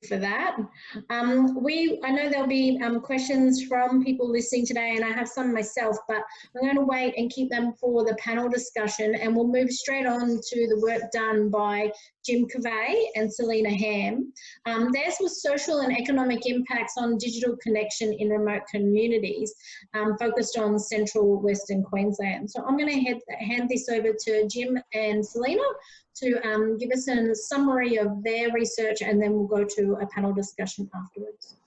for that. I know there'll be questions from people listening today, and I have some myself, but I'm going to wait and keep them for the panel discussion, and we'll move straight on to the work done by Jim Cavaye and Saleena Ham. Theirs was social and economic impacts on digital connection in remote communities, focused on central Western Queensland. So I'm going to hand this over to Jim and Saleena to give us a summary of their research, and then we'll go to a panel discussion afterwards.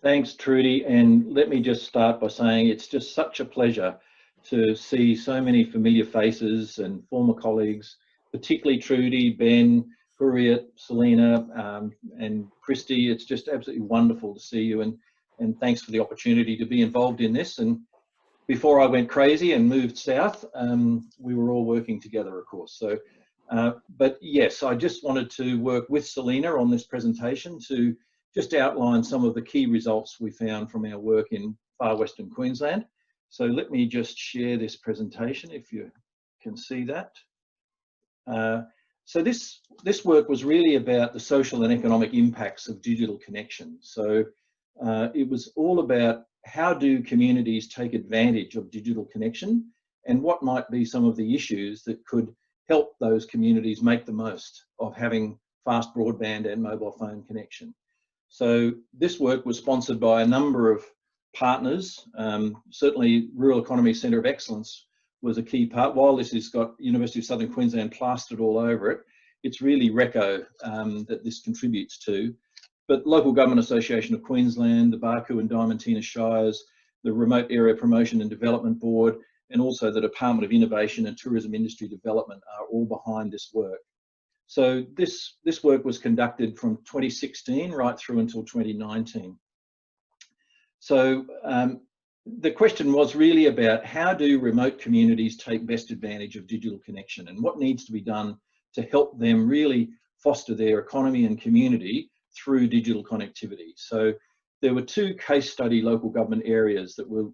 Thanks, Trudy. And let me just start by saying it's just such a pleasure to see so many familiar faces and former colleagues, particularly Trudy, Ben, Hurriyet, Saleena, and Christy. It's just absolutely wonderful to see you, and thanks for the opportunity to be involved in this. And before I went crazy and moved south, we were all working together, of course. So. But yes, I just wanted to work with Saleena on this presentation to just outline some of the key results we found from our work in far western Queensland. So let me just share this presentation if you can see that. So this work was really about the social and economic impacts of digital connection. So it was all about how do communities take advantage of digital connection, and what might be some of the issues that could help those communities make the most of having fast broadband and mobile phone connection. So this work was sponsored by a number of partners. Certainly Rural Economies Centre of Excellence was a key part. While this has got University of Southern Queensland plastered all over it, it's really RECoE that this contributes to. But Local Government Association of Queensland, the Barcoo and Diamantina Shires, the Remote Area Promotion and Development Board, and also the Department of Innovation and Tourism Industry Development are all behind this work. So this work was conducted from 2016 right through until 2019. So the question was really about how do remote communities take best advantage of digital connection, and what needs to be done to help them really foster their economy and community through digital connectivity. So there were two case study local government areas that were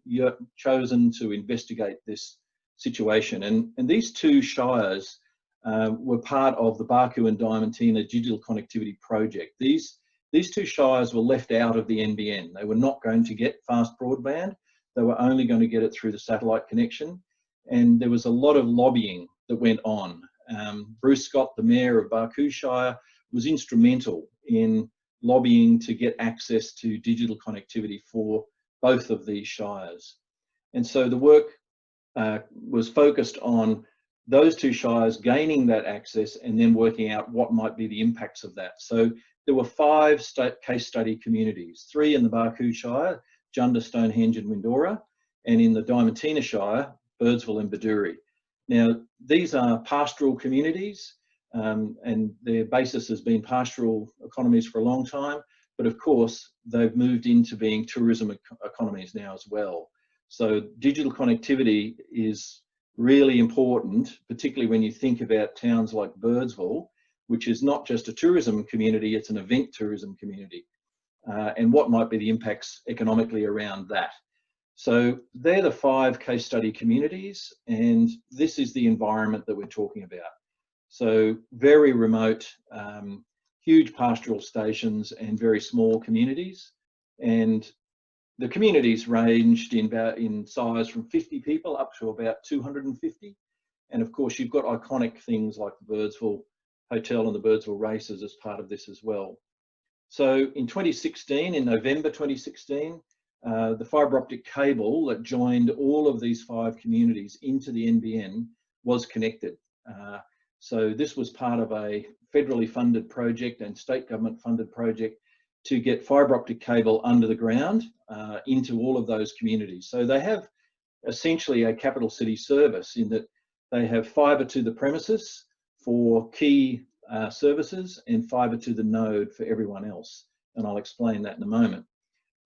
chosen to investigate this situation. And these two shires were part of the Barcoo and Diamantina Digital Connectivity Project. These two shires were left out of the NBN. They were not going to get fast broadband. They were only going to get it through the satellite connection. And there was a lot of lobbying that went on. Bruce Scott, the Mayor of Barcoo Shire, was instrumental in lobbying to get access to digital connectivity for both of these shires. And so the work was focused on those two shires gaining that access and then working out what might be the impacts of that. So there were 5 case study communities, 3 in the Barcoo Shire, Jundah, Stonehenge and Windorah, and in the Diamantina Shire, Birdsville and Bedourie. Now, these are pastoral communities, and their basis has been pastoral economies for a long time, but of course they've moved into being tourism economies now as well. So digital connectivity is really important, particularly when you think about towns like Birdsville, which is not just a tourism community, it's an event tourism community, and what might be the impacts economically around that. So they're the 5 case study communities, and this is the environment that we're talking about. So very remote, huge pastoral stations and very small communities. And the communities ranged in size from 50 people up to about 250. And of course, you've got iconic things like the Birdsville Hotel and the Birdsville Races as part of this as well. So in 2016, in November 2016, the fibre optic cable that joined all of these 5 communities into the NBN was connected. So this was part of a federally funded project and state government funded project to get fibre optic cable under the ground into all of those communities. So they have essentially a capital city service in that they have fibre to the premises for key services and fibre to the node for everyone else. And I'll explain that in a moment.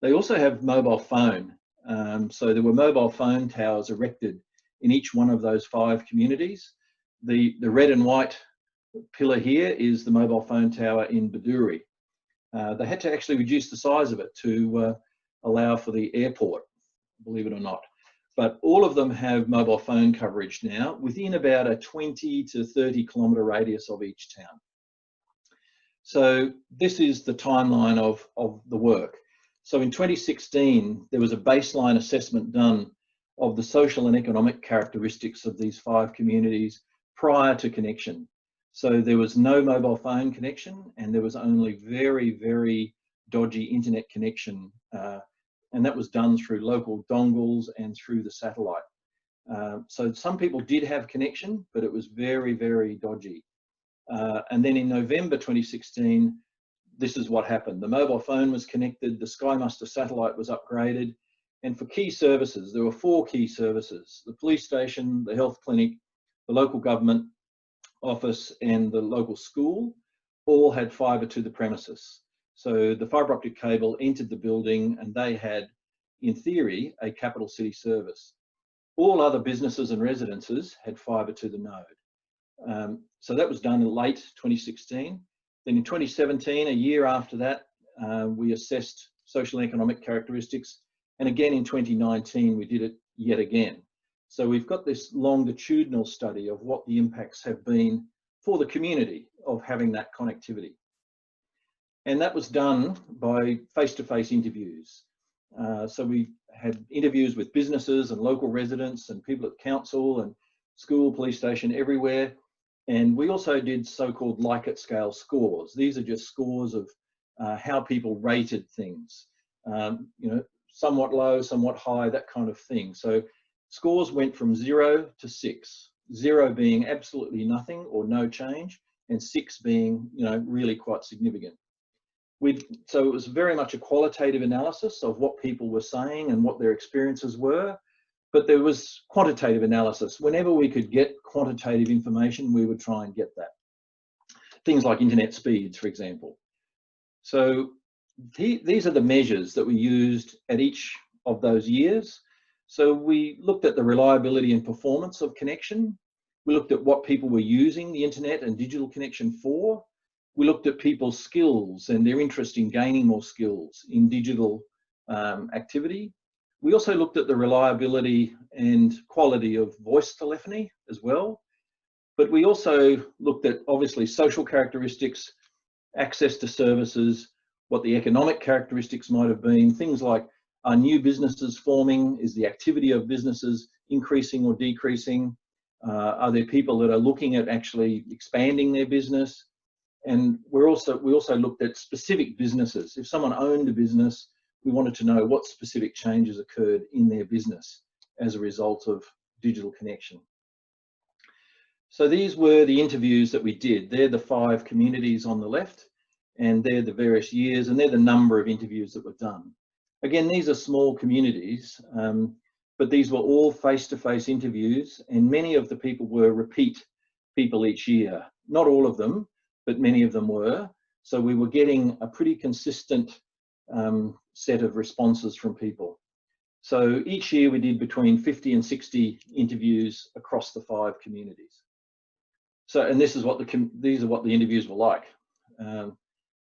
They also have mobile phone. So there were mobile phone towers erected in each one of those 5 communities. The red and white pillar here is the mobile phone tower in Bedourie. They had to actually reduce the size of it to allow for the airport, believe it or not. But all of them have mobile phone coverage now within about a 20 to 30 kilometre radius of each town. So this is the timeline of the work. So in 2016, there was a baseline assessment done of the social and economic characteristics of these 5 communities prior to connection. So there was no mobile phone connection, and there was only very, very dodgy internet connection. And that was done through local dongles and through the satellite. So some people did have connection, but it was very, very dodgy. And then in November 2016, this is what happened. The mobile phone was connected, the SkyMuster satellite was upgraded, and for key services, there were 4 key services: the police station, the health clinic, the local government office, and the local school, all had fibre to the premises. So the fibre optic cable entered the building, and they had, in theory, a capital city service. All other businesses and residences had fibre to the node. So that was done in late 2016. Then in 2017, a year after that, we assessed social and economic characteristics. And again in 2019, we did it yet again. So we've got this longitudinal study of what the impacts have been for the community of having that connectivity. And that was done by face-to-face interviews. So we had interviews with businesses and local residents and people at council and school, police station, everywhere. And we also did so-called Likert scale scores. These are just scores of how people rated things, you know, somewhat low, somewhat high, that kind of thing. So scores went from 0 to 6, 0 being absolutely nothing or no change, and 6 being, you know, really quite significant. So it was very much a qualitative analysis of what people were saying and what their experiences were, but there was quantitative analysis. Whenever we could get quantitative information, we would try and get that. Things like internet speeds, for example. So these are the measures that we used at each of those years. So we looked at the reliability and performance of connection. We looked at what people were using the internet and digital connection for. We looked at people's skills and their interest in gaining more skills in digital activity. We also looked at the reliability and quality of voice telephony as well. But we also looked at, obviously, social characteristics, access to services, what the economic characteristics might have been, things like, are new businesses forming? Is the activity of businesses increasing or decreasing? Are there people that are looking at actually expanding their business? And we also looked at specific businesses. If someone owned a business, we wanted to know what specific changes occurred in their business as a result of digital connection. So these were the interviews that we did. They're the 5 communities on the left, and they're the various years, and they're the number of interviews that were done. Again, these are small communities, but these were all face-to-face interviews, and many of the people were repeat people each year. Not all of them, but many of them were. So we were getting a pretty consistent set of responses from people. So each year we did between 50 and 60 interviews across the 5 communities. So, and this is what these are what the interviews were like.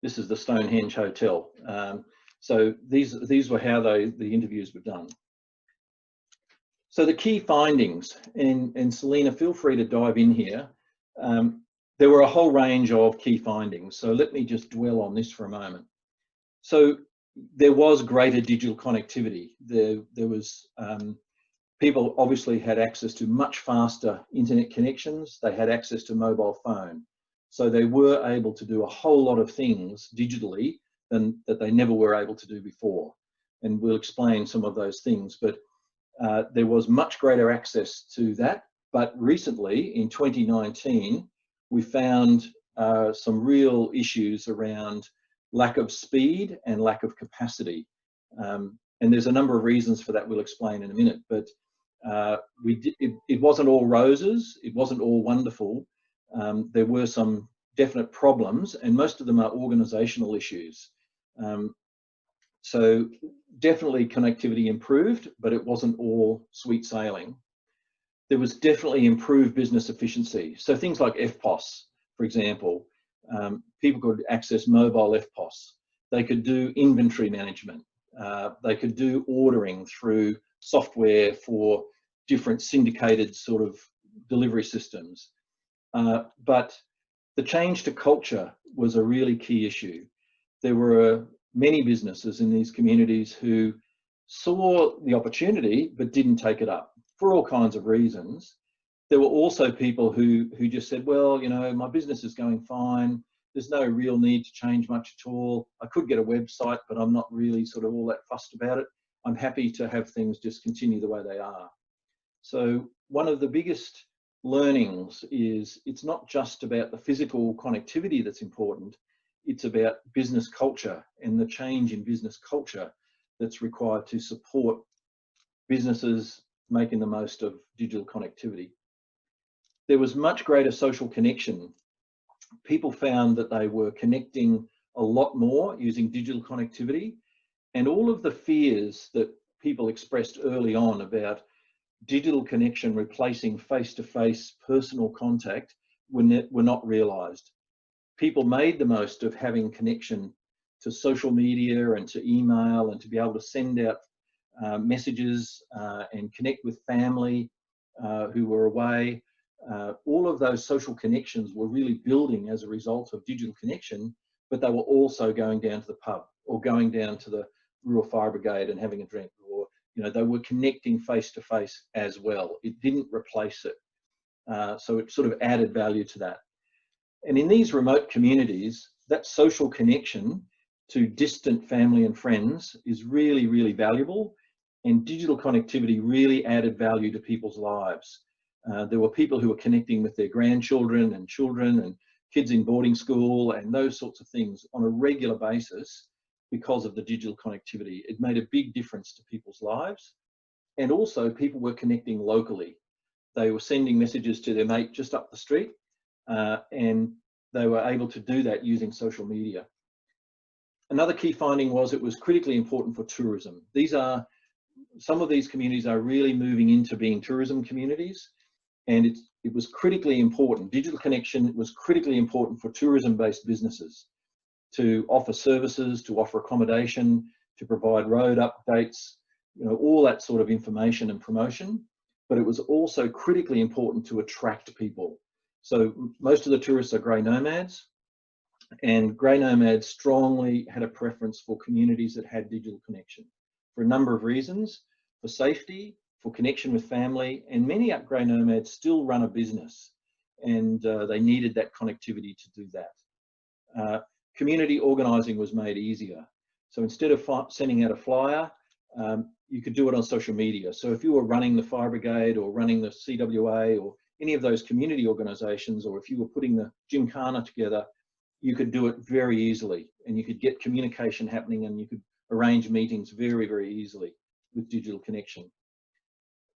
This is the Stonehenge Hotel. So these were how the interviews were done. So the key findings, and Saleena, feel free to dive in here. There were a whole range of key findings. So let me just dwell on this for a moment. So there was greater digital connectivity. There was, people obviously had access to much faster internet connections. They had access to mobile phone. So they were able to do a whole lot of things digitally that they never were able to do before. And we'll explain some of those things, but there was much greater access to that. But recently, in 2019, we found some real issues around lack of speed and lack of capacity. And there's a number of reasons for that we'll explain in a minute, but it wasn't all roses, it wasn't all wonderful. There were some definite problems, and most of them are organisational issues. So definitely connectivity improved, but it wasn't all sweet sailing. There was definitely improved business efficiency. So things like FPOS, for example, people could access mobile FPOS. They could do inventory management. They could do ordering through software for different syndicated sort of delivery systems. But The change to culture was a really key issue. There were many businesses in these communities who saw the opportunity but didn't take it up for all kinds of reasons. There were also people who just said, well, you know, my business is going fine. There's no real need to change much at all. I could get a website, but I'm not really sort of all that fussed about it. I'm happy to have things just continue the way they are. So one of the biggest learnings is it's not just about the physical connectivity that's important. It's about business culture and the change in business culture that's required to support businesses making the most of digital connectivity. There was much greater social connection. People found that they were connecting a lot more using digital connectivity, and all of the fears that people expressed early on about digital connection replacing face-to-face personal contact were not realised. People made the most of having connection to social media and to email and to be able to send out messages and connect with family who were away. All of those social connections were really building as a result of digital connection, but they were also going down to the pub or going down to the rural fire brigade and having a drink, or, you know, they were connecting face to face as well. It didn't replace it. So it sort of added value to that. And in these remote communities, that social connection to distant family and friends is really, really valuable. And digital connectivity really added value to people's lives. There were people who were connecting with their grandchildren and children and kids in boarding school and those sorts of things on a regular basis because of the digital connectivity. It made a big difference to people's lives. And also people were connecting locally. They were sending messages to their mate just up the street, and they were able to do that using social media. Another key finding was it was critically important for tourism. Some of these communities are really moving into being tourism communities, and it was critically important. Digital connection was critically important for tourism-based businesses to offer services, to offer accommodation, to provide road updates, you know, all that sort of information and promotion. But it was also critically important to attract people. So most of the tourists are grey nomads, and grey nomads strongly had a preference for communities that had digital connection for a number of reasons: for safety, for connection with family, and many grey nomads still run a business, and they needed that connectivity to do that. Community organising was made easier. So instead of sending out a flyer, you could do it on social media. So if you were running the fire brigade or running the CWA or any of those community organisations, or if you were putting the gymkhana together, you could do it very easily, and you could get communication happening, and you could arrange meetings very, very easily with digital connection.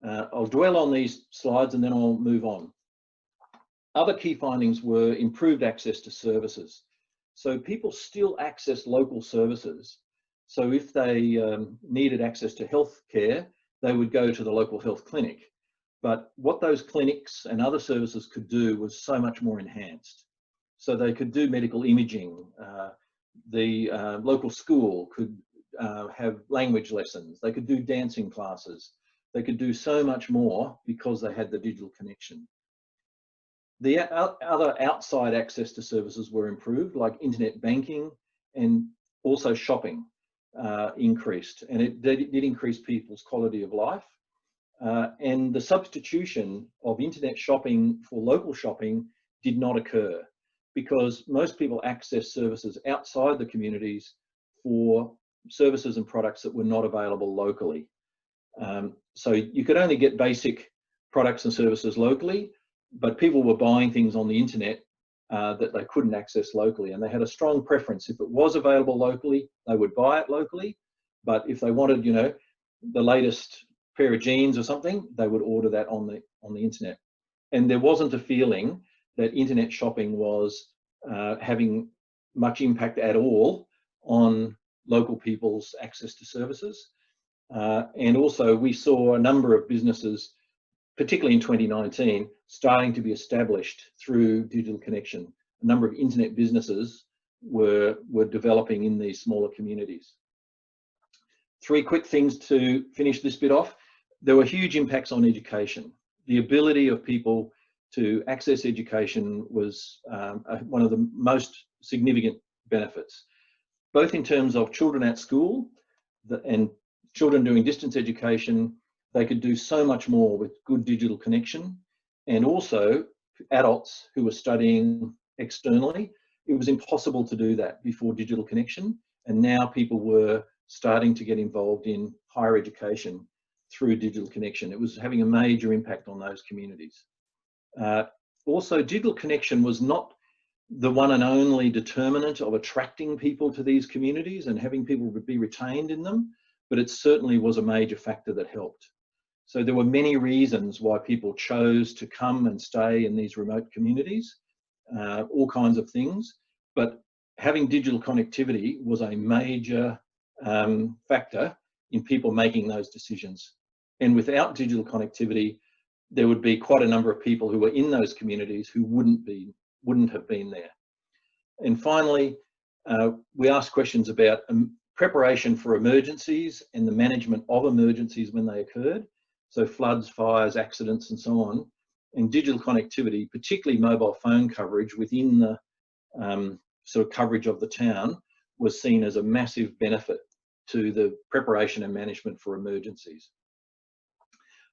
I'll dwell on these slides and then I'll move on. Other key findings were improved access to services. So people still access local services. So if they needed access to health care, they would go to the local health clinic. But what those clinics and other services could do was so much more enhanced. So they could do medical imaging. The local school could have language lessons. They could do dancing classes. They could do so much more because they had the digital connection. The other outside access to services were improved, like internet banking, and also shopping increased, and it did increase people's quality of life. And the substitution of internet shopping for local shopping did not occur, because most people access services outside the communities for services and products that were not available locally. So you could only get basic products and services locally, but people were buying things on the internet that they couldn't access locally, and they had a strong preference. If it was available locally, they would buy it locally, but if they wanted, you know, the latest pair of jeans or something, they would order that on the internet. And there wasn't a feeling that internet shopping was having much impact at all on local people's access to services. And also we saw a number of businesses, particularly in 2019, starting to be established through digital connection. A number of internet businesses were developing in these smaller communities. Three quick things to finish this bit off. There were huge impacts on education. The ability of people to access education was one of the most significant benefits, both in terms of children at school and children doing distance education. They could do so much more with good digital connection, and also adults who were studying externally. It was impossible to do that before digital connection, and now people were starting to get involved in higher education through digital connection. It was having a major impact on those communities. Also, digital connection was not the one and only determinant of attracting people to these communities and having people be retained in them, but it certainly was a major factor that helped. So there were many reasons why people chose to come and stay in these remote communities, all kinds of things, but having digital connectivity was a major factor in people making those decisions. And without digital connectivity, there would be quite a number of people who were in those communities who wouldn't have been there. And finally, we asked questions about preparation for emergencies and the management of emergencies when they occurred. So floods, fires, accidents, and so on. And digital connectivity, particularly mobile phone coverage within the sort of coverage of the town, was seen as a massive benefit to the preparation and management for emergencies.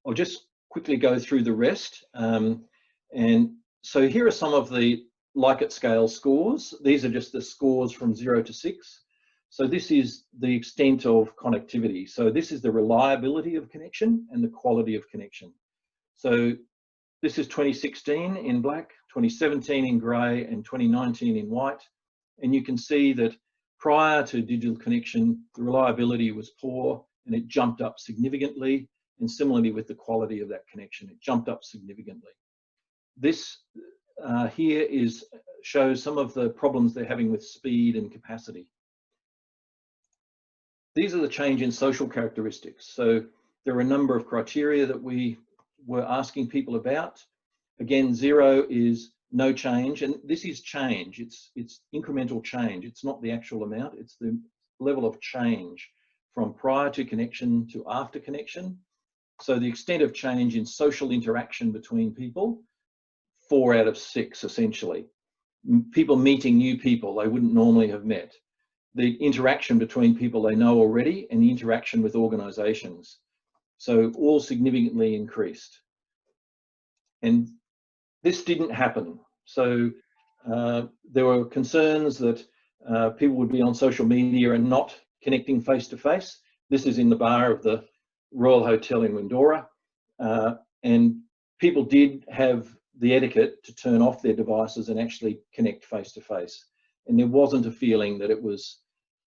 I'll just quickly go through the rest. And so here are some of the Likert scale scores. These are just the scores from 0 to 6. So this is the extent of connectivity. So this is the reliability of connection and the quality of connection. So this is 2016 in black, 2017 in grey, and 2019 in white. And you can see that prior to digital connection, the reliability was poor and it jumped up significantly. And similarly with the quality of that connection, it jumped up significantly. This here shows some of the problems they're having with speed and capacity. These are the change in social characteristics. So there are a number of criteria that we were asking people about. Again, 0 is no change, and this is change. It's incremental change. It's not the actual amount, it's the level of change from prior to connection to after connection. So the extent of change in social interaction between people, 4 out of 6 essentially. People meeting new people they wouldn't normally have met. The interaction between people they know already and the interaction with organisations. So all significantly increased. And this didn't happen. So there were concerns that people would be on social media and not connecting face to face. This is in the bar of the Royal Hotel in Windorah. And people did have the etiquette to turn off their devices and actually connect face to face. And there wasn't a feeling that it was,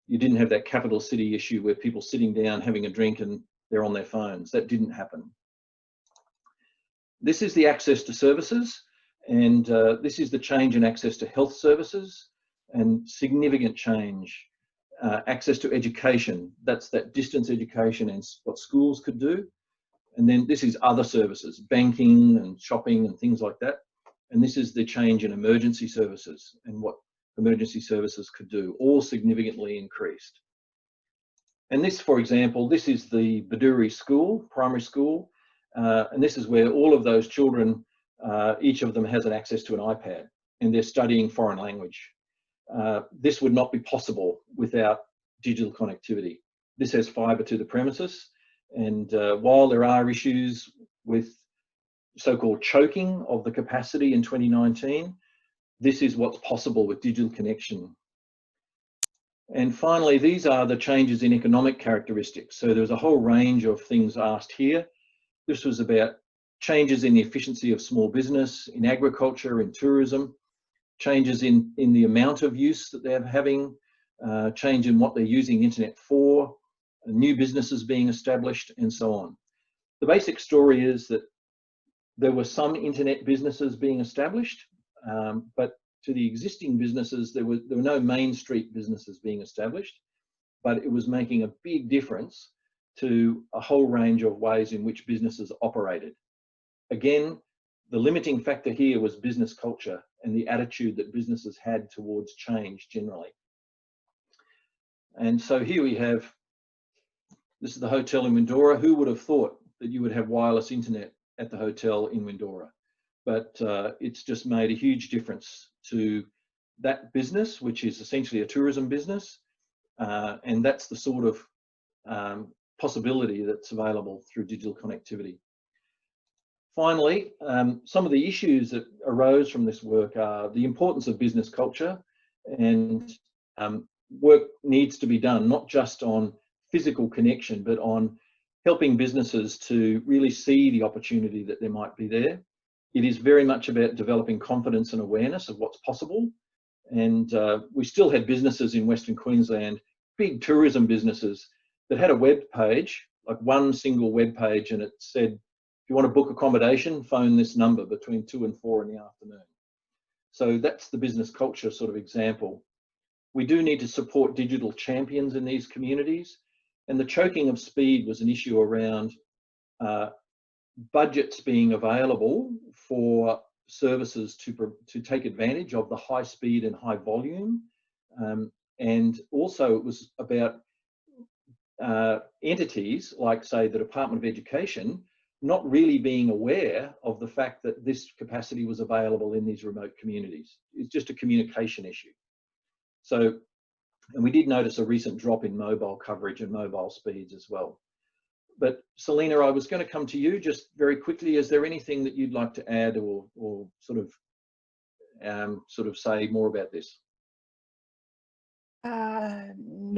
you didn't have that capital city issue where people sitting down having a drink and they're on their phones. That didn't happen. This is the access to services, and this is the change in access to health services and significant change. Access to education, that's that distance education and what schools could do. And then this is other services, banking and shopping and things like that. And this is the change in emergency services and what emergency services could do, all significantly increased. And this, for example, this is the Bedourie school, primary school. And this is where all of those children, each of them has an access to an iPad and they're studying foreign language. This would not be possible without digital connectivity. This has fibre to the premises. And while there are issues with so-called choking of the capacity in 2019, this is what's possible with digital connection. And finally, these are the changes in economic characteristics. So there's a whole range of things asked here. This was about changes in the efficiency of small business, in agriculture, in tourism, changes in the amount of use that they're having, change in what they're using the internet for, new businesses being established, and so on. The basic story is that there were some internet businesses being established, but to the existing businesses, there were no main street businesses being established, but it was making a big difference to a whole range of ways in which businesses operated. Again, the limiting factor here was business culture and the attitude that businesses had towards change generally. And so here we have, this is the hotel in Windorah. Who would have thought that you would have wireless internet at the hotel in Windorah? but it's just made a huge difference to that business, which is essentially a tourism business, and that's the sort of possibility that's available through digital connectivity. Finally, some of the issues that arose from this work are the importance of business culture, and work needs to be done not just on physical connection, but on helping businesses to really see the opportunity that there might be there. It is very much about developing confidence and awareness of what's possible. And we still had businesses in Western Queensland, big tourism businesses, that had a web page, like one single web page, and it said, if you want to book accommodation, phone this number between 2 and 4 in the afternoon. So that's the business culture sort of example. We do need to support digital champions in these communities, and the choking of speed was an issue around budgets being available for services to take advantage of the high speed and high volume, and also it was about entities like, say, the Department of Education not really being aware of the fact that this capacity was available in these remote communities. It's just a communication issue. So, and we did notice a recent drop in mobile coverage and mobile speeds as well. But Saleena, I was going to come to you just very quickly. Is there anything that you'd like to add or sort of say more about this?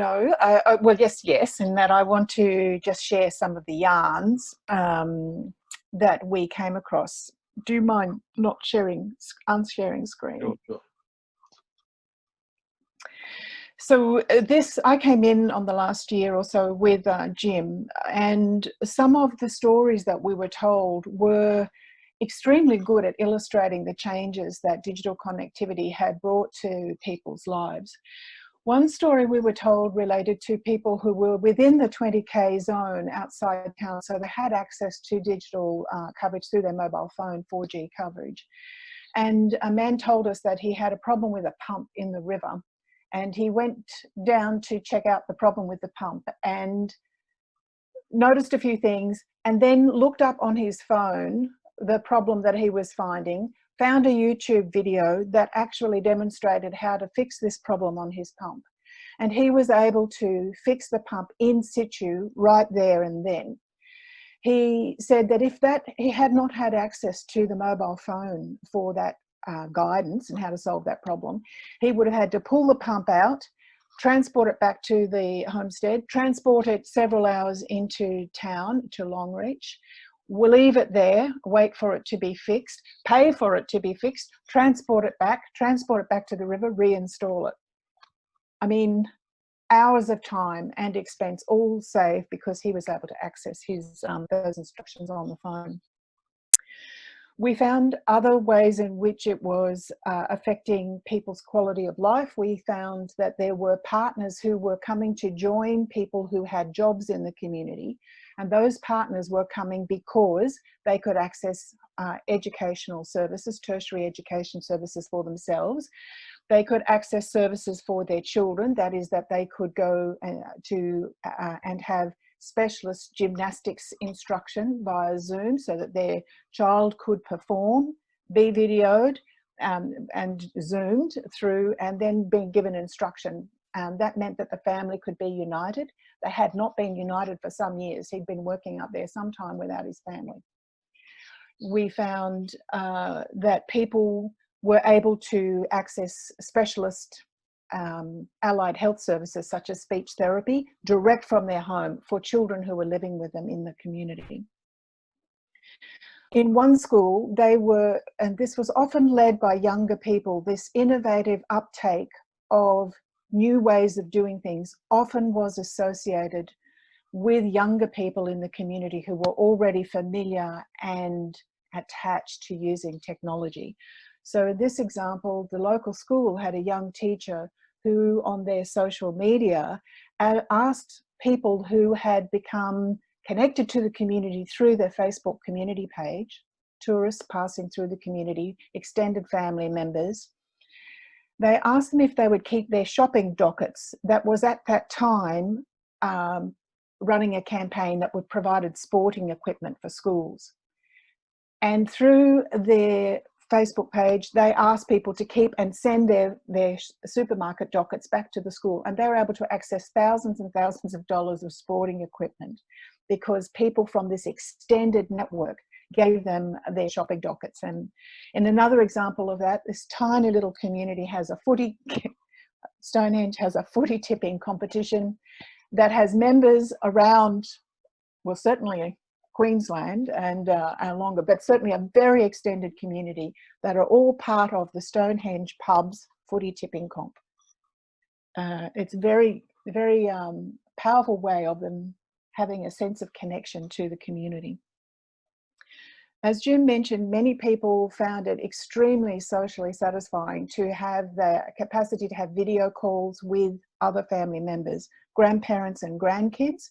No, well, yes, in that I want to just share some of the yarns that we came across. Do you mind not unsharing screen? Sure. So I came in on the last year or so with Jim, and some of the stories that we were told were extremely good at illustrating the changes that digital connectivity had brought to people's lives. One story we were told related to people who were within the 20k zone outside town, so they had access to digital coverage through their mobile phone, 4G coverage. And a man told us that he had a problem with a pump in the river, and he went down to check out the problem with the pump and noticed a few things, and then looked up on his phone the problem that he was finding, found a YouTube video that actually demonstrated how to fix this problem on his pump. And he was able to fix the pump in situ right there and then. He said that if he had not had access to the mobile phone for that guidance and how to solve that problem, he would have had to pull the pump out, transport it back to the homestead, transport it several hours into town to Longreach, we'll leave it there, wait for it to be fixed, pay for it to be fixed, transport it back to the river, reinstall it. I mean, hours of time and expense all saved because he was able to access his those instructions on the phone. We found other ways in which it was affecting people's quality of life. We found that there were partners who were coming to join people who had jobs in the community, and those partners were coming because they could access educational services, tertiary education services for themselves. They could access services for their children, that is, that they could go and have specialist gymnastics instruction via Zoom so that their child could perform, be videoed and Zoomed through, and then being given instruction. That meant that the family could be united. They had not been united for some years. He'd been working up there some time without his family. We found that people were able to access specialist allied health services such as speech therapy direct from their home for children who were living with them in the community. In one school, and this was often led by younger people, this innovative uptake of new ways of doing things often was associated with younger people in the community who were already familiar and attached to using technology. So in this example, the local school had a young teacher who on their social media asked people who had become connected to the community through their Facebook community page, tourists passing through the community, extended family members, they asked them if they would keep their shopping dockets that was at that time running a campaign that would provided sporting equipment for schools. And through their Facebook page, they asked people to keep and send their supermarket dockets back to the school, and they were able to access thousands and thousands of dollars of sporting equipment because people from this extended network gave them their shopping dockets. And in another example of that, this tiny little community has a Stonehenge has a footy tipping competition that has members around, well, certainly Queensland and longer, but certainly a very extended community that are all part of the Stonehenge pub's footy tipping comp. It's a very, very powerful way of them having a sense of connection to the community. As Jim mentioned, many people found it extremely socially satisfying to have the capacity to have video calls with other family members, grandparents and grandkids,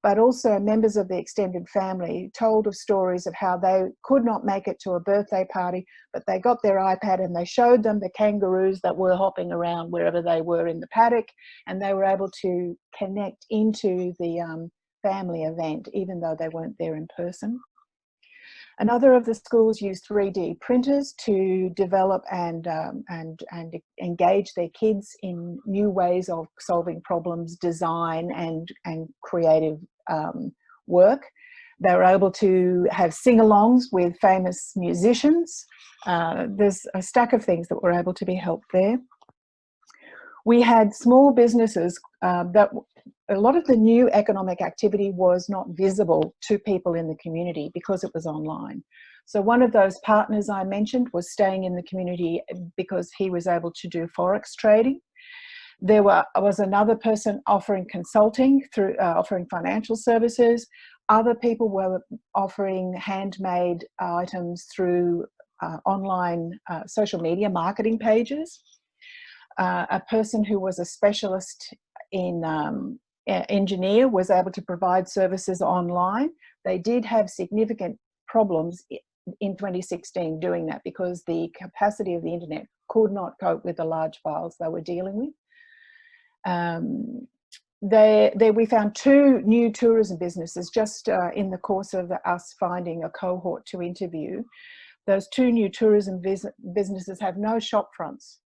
but also members of the extended family told of stories of how they could not make it to a birthday party, but they got their iPad and they showed them the kangaroos that were hopping around wherever they were in the paddock, and they were able to connect into the family event, even though they weren't there in person. Another of the schools used 3D printers to develop and engage their kids in new ways of solving problems, design and creative work. They were able to have sing-alongs with famous musicians. There's a stack of things that were able to be helped there. We had small businesses that a lot of the new economic activity was not visible to people in the community because it was online. So one of those partners I mentioned was staying in the community because he was able to do Forex trading. There was another person offering consulting through offering financial services. Other people were offering handmade items through online social media marketing pages. A person who was a specialist in engineer was able to provide services online. They did have significant problems in 2016 doing that because the capacity of the internet could not cope with the large files they were dealing with. We found 2 new tourism businesses just in the course of us finding a cohort to interview. Those 2 new tourism businesses have no shop fronts.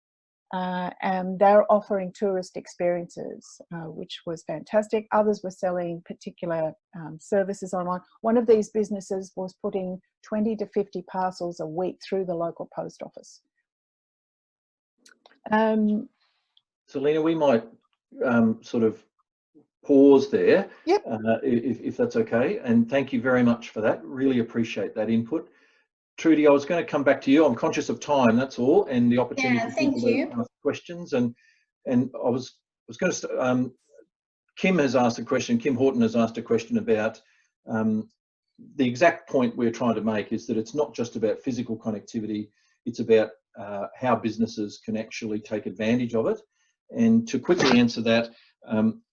And they're offering tourist experiences, which was fantastic. Others were selling particular services online. One of these businesses was putting 20 to 50 parcels a week through the local post office. Saleena, we might sort of pause there, yep. If that's okay. And thank you very much for that. Really appreciate that input. Trudy, I was going to come back to you. I'm conscious of time, that's all, and the opportunity for people to ask questions. And I was going to. Kim has asked a question. Kim Horton has asked a question about the exact point we're trying to make is that it's not just about physical connectivity. It's about how businesses can actually take advantage of it. And to quickly answer that,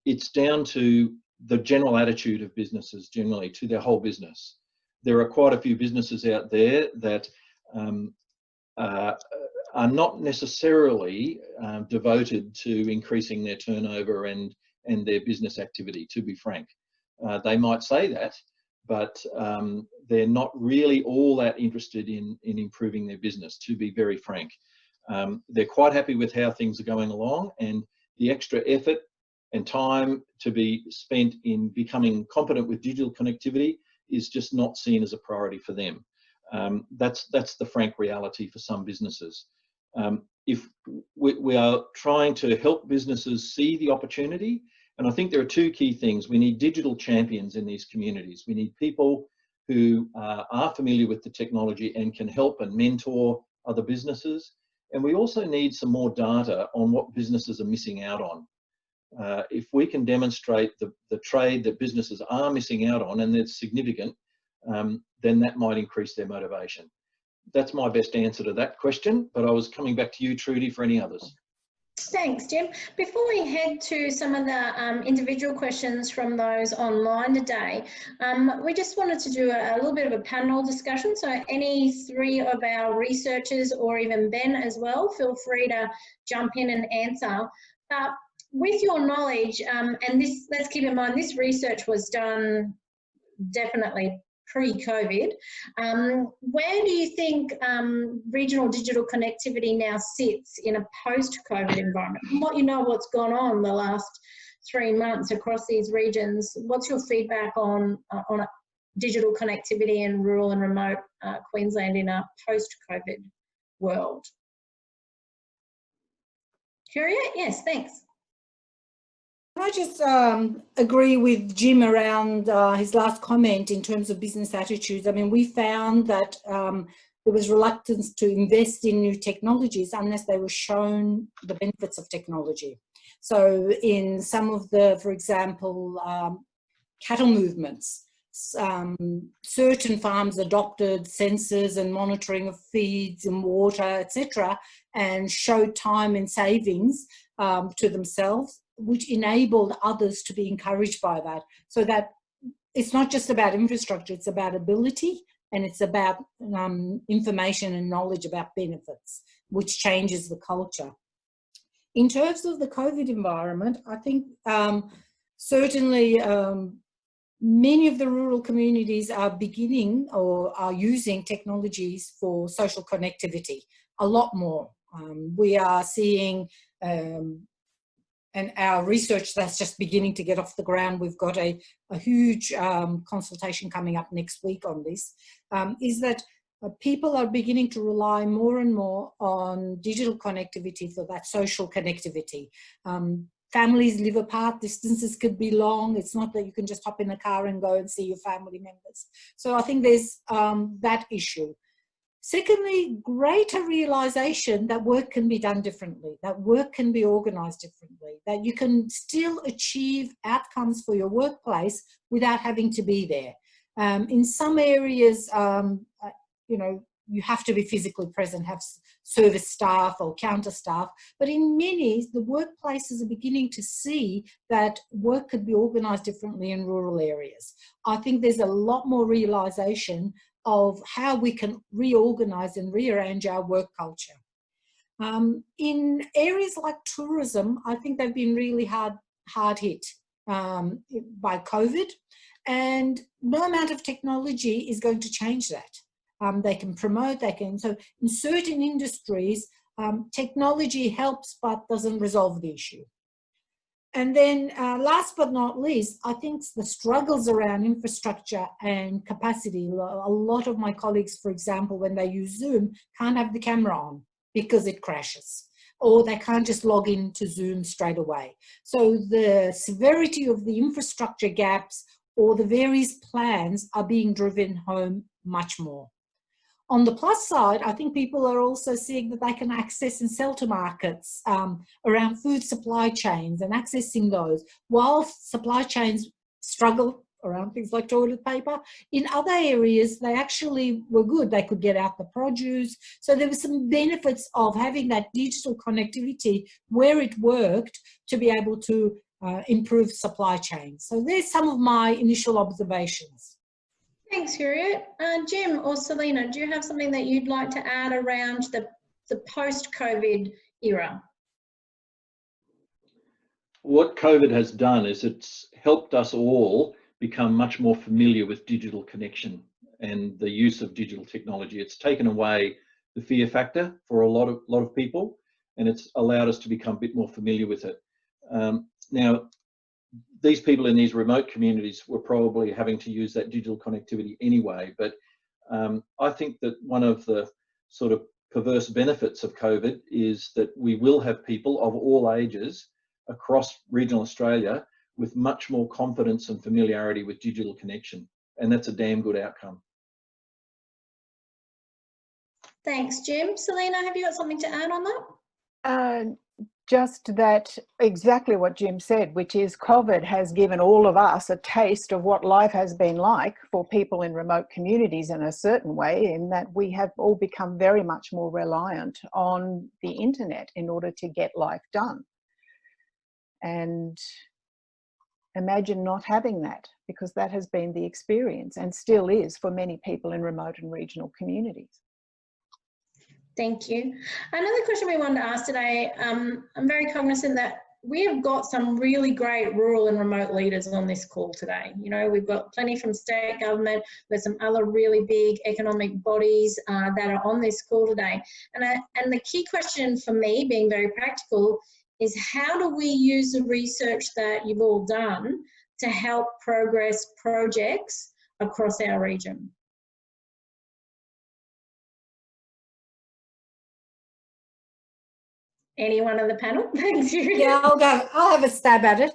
it's down to the general attitude of businesses generally to their whole business. There are quite a few businesses out there that are not necessarily devoted to increasing their turnover and their business activity, to be frank. They might say that, but they're not really all that interested in improving their business, to be very frank. They're quite happy with how things are going along, and the extra effort and time to be spent in becoming competent with digital connectivity is just not seen as a priority for them. That's the frank reality for some businesses. If we are trying to help businesses see the opportunity, and I think there are 2 key things. We need digital champions in these communities. We need people who are familiar with the technology and can help and mentor other businesses. And we also need some more data on what businesses are missing out on. If we can demonstrate the trade that businesses are missing out on, and it's significant, then that might increase their motivation. That's my best answer to that question, but I was coming back to you, Trudy, for any others. Thanks, Jim. Before we head to some of the individual questions from those online today, we just wanted to do a little bit of a panel discussion. So any 3 of our researchers, or even Ben as well, feel free to jump in and answer. With your knowledge, and this, let's keep in mind, this research was done definitely pre-COVID. Where do you think regional digital connectivity now sits in a post-COVID environment? From what you know, what's gone on the last 3 months across these regions, what's your feedback on digital connectivity in rural and remote Queensland in a post-COVID world? Hurriyet? Yes, thanks. Can I just agree with Jim around his last comment in terms of business attitudes? I mean, we found that there was reluctance to invest in new technologies unless they were shown the benefits of technology. So in some of the, for example, cattle movements, certain farms adopted sensors and monitoring of feeds and water, etc., and showed time and savings to themselves, which enabled others to be encouraged by that. So that it's not just about infrastructure, it's about ability, and it's about information and knowledge about benefits, which changes the culture. In terms of the COVID environment, I think certainly many of the rural communities are beginning or are using technologies for social connectivity a lot more. We are seeing, and our research that's just beginning to get off the ground, we've got a huge consultation coming up next week on this, is that people are beginning to rely more and more on digital connectivity for that social connectivity. Families live apart, distances could be long. It's not that you can just hop in a car and go and see your family members. So I think there's that issue. Secondly, greater realisation that work can be done differently, that work can be organised differently, that you can still achieve outcomes for your workplace without having to be there. In some areas, you know, you have to be physically present, have service staff or counter staff, but in many, the workplaces are beginning to see that work could be organised differently in rural areas. I think there's a lot more realisation of how we can reorganise and rearrange our work culture. In areas like tourism, I think they've been really hard hit by COVID, and no amount of technology is going to change that. They can promote, so in certain industries, technology helps but doesn't resolve the issue. And then last but not least, I think the struggles around infrastructure and capacity. A lot of my colleagues, for example, when they use Zoom, can't have the camera on because it crashes, or they can't just log into Zoom straight away. So the severity of the infrastructure gaps or the various plans are being driven home much more. On the plus side, I think people are also seeing that they can access and sell to markets around food supply chains and accessing those. While supply chains struggle around things like toilet paper, in other areas, they actually were good. They could get out the produce. So there were some benefits of having that digital connectivity where it worked to be able to improve supply chains. So there's some of my initial observations. Thanks, Hurriyet. Jim or Saleena, do you have something that you'd like to add around the post-COVID era? What COVID has done is it's helped us all become much more familiar with digital connection and the use of digital technology. It's taken away the fear factor for a lot of people, and it's allowed us to become a bit more familiar with it. Now, these people in these remote communities were probably having to use that digital connectivity anyway, but I think that one of the sort of perverse benefits of COVID is that we will have people of all ages across regional Australia with much more confidence and familiarity with digital connection, and that's a damn good outcome. Thanks, Jim. Saleena, have you got something to add on that? Just that, exactly what Jim said, which is COVID has given all of us a taste of what life has been like for people in remote communities in a certain way, in that we have all become very much more reliant on the internet in order to get life done. And imagine not having that, because that has been the experience and still is for many people in remote and regional communities. Thank you. Another question we wanted to ask today, I'm very cognizant that we have got some really great rural and remote leaders on this call today. You know, we've got plenty from state government, there's some other really big economic bodies that are on this call today. And the key question for me, being very practical, is how do we use the research that you've all done to help progress projects across our region? Anyone on the panel? Thanks, you. Yeah, I'll have a stab at it.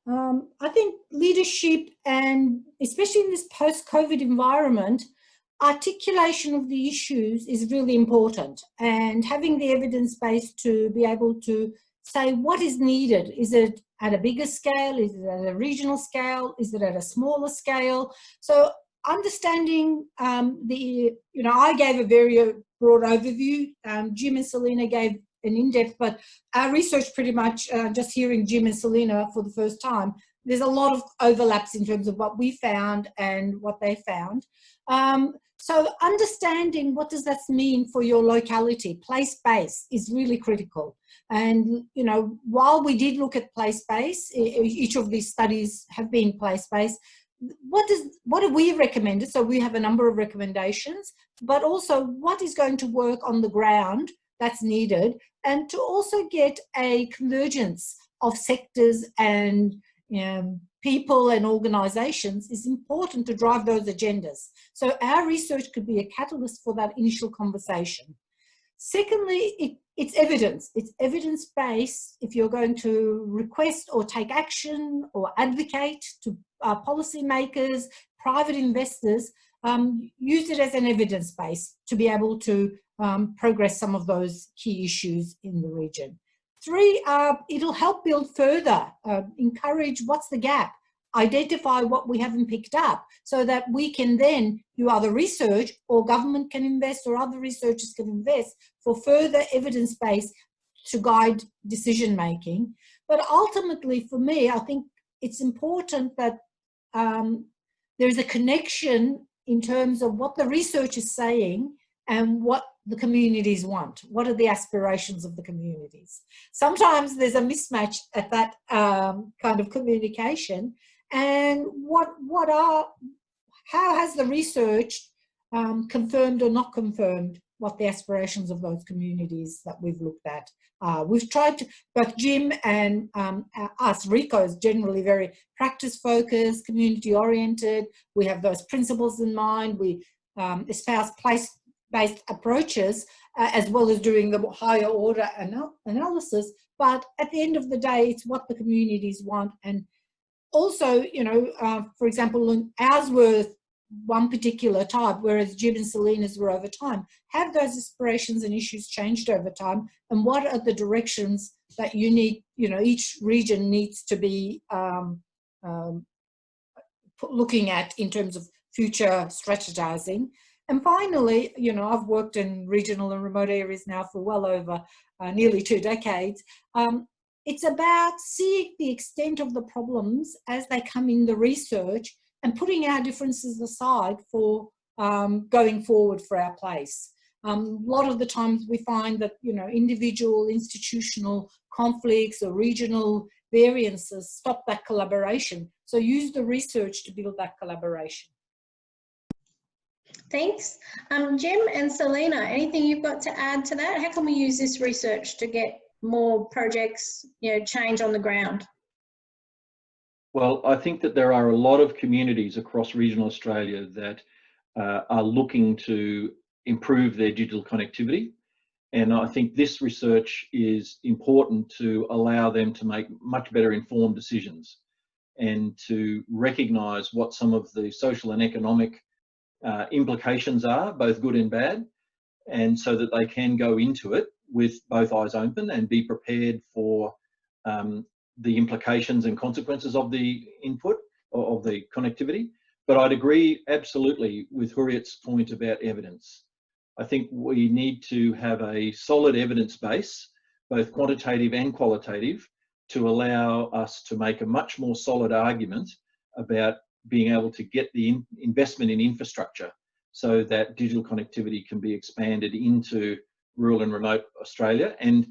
I think leadership, and especially in this post-COVID environment, articulation of the issues is really important, and having the evidence base to be able to say what is needed. Is it at a bigger scale? Is it at a regional scale? Is it at a smaller scale? So understanding I gave a very broad overview. Jim and Saleena gave an in-depth, but our research pretty much, just hearing Jim and Saleena for the first time, there's a lot of overlaps in terms of what we found and what they found. So understanding what does that mean for your locality, place-based, is really critical. And, you know, while we did look at place-based, each of these studies have been place-based, what have we recommended? So we have a number of recommendations, but also what is going to work on the ground that's needed, and to also get a convergence of sectors and people and organisations is important to drive those agendas. So our research could be a catalyst for that initial conversation. Secondly, it's evidence. It's evidence-based. If you're going to request or take action or advocate to policymakers, private investors, use it as an evidence base to be able to progress some of those key issues in the region. Three, it'll help build further, encourage what's the gap, identify what we haven't picked up, so that we can then do other research, or government can invest, or other researchers can invest for further evidence base to guide decision making. But ultimately, for me, I think it's important that there's a connection in terms of what the research is saying and what the communities want. What are the aspirations of the communities? Sometimes there's a mismatch at that kind of communication. And how has the research confirmed or not confirmed what the aspirations of those communities that we've looked at? We've tried to, both Jim and us, RECoE is generally very practice focused, community oriented. We have those principles in mind. We espouse place-based approaches, as well as doing the higher order analysis. But at the end of the day, it's what the communities want. And also, you know, for example, ours were one particular type, whereas Jim and Saleena's were over time. Have those aspirations and issues changed over time? And what are the directions that you need, you know, each region needs to be looking at in terms of future strategizing? And finally, you know, I've worked in regional and remote areas now for well over nearly 2 decades. It's about seeing the extent of the problems as they come in the research and putting our differences aside for going forward for our place. A lot of the times we find that, you know, individual institutional conflicts or regional variances stop that collaboration. So use the research to build that collaboration. Thanks. Jim and Saleena, anything you've got to add to that? How can we use this research to get more projects, you know, change on the ground? Well, I think that there are a lot of communities across regional Australia that are looking to improve their digital connectivity. And I think this research is important to allow them to make much better informed decisions and to recognise what some of the social and economic implications are, both good and bad, and so that they can go into it with both eyes open and be prepared for the implications and consequences of the input or of the connectivity. But I'd agree absolutely with Hurriyet's point about evidence. I think we need to have a solid evidence base, both quantitative and qualitative, to allow us to make a much more solid argument about being able to get the investment in infrastructure so that digital connectivity can be expanded into rural and remote Australia. And